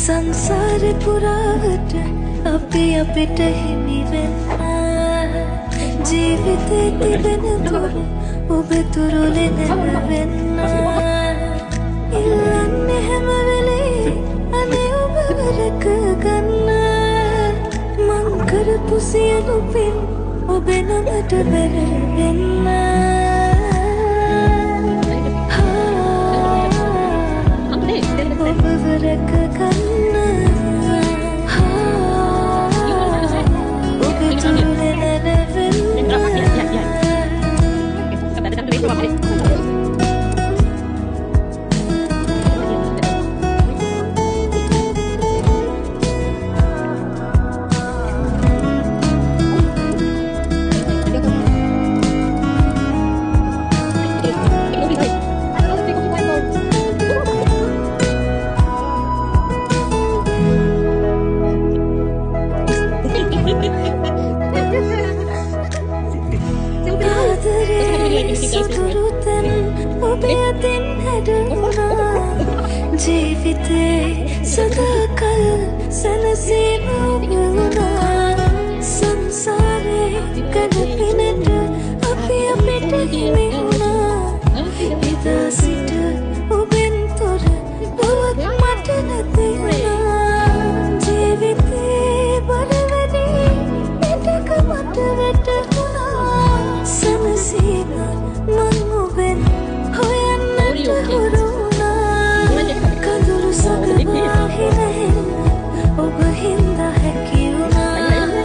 සංසාර පුරාවට අපි අපිට හිමි වෙන්න ජීවිතේ තිබෙන තුරු ඔබ තුරුලෙන වෙන්න ඉල්ලන්නේ හැම වෙලේ අනේ ඔබ රැක ගන්න මං කරපු සියලු පින් ඔබ නමට වෙන්න ඔබව රැක ගන්න ජීවිතේ සදාකල් සැනසීම වුණා සංසාරේ කඩපිනට අපි අපිට හිමි වුණා එදා සිට ඔබෙන් තොර දුවක් මට නැති වුණා ජීවිතේ බර වැඩි පිටක මට වැටුණා සැනසීම මං ඔබෙන් හොයන්නට හුරු ඔබ හින්දා හැකි වුණා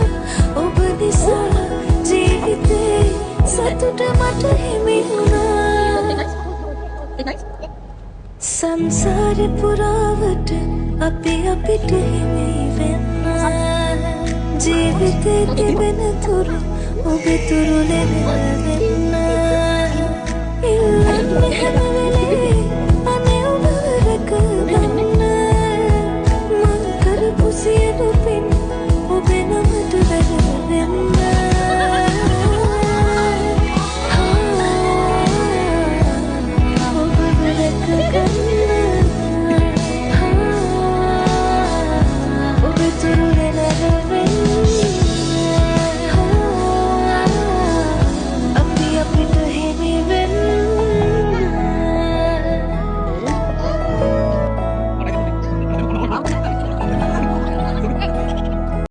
ඔබ නිසා ජීවිතේ සතුට මට හිමි වුණා සංසාරේ පුරාවට අපි අපිට හිමි වෙන්න ජීවිතේ තිබෙන තුරු ඔබ තුරුලෙන වෙන්න ඉල්ලන්නේ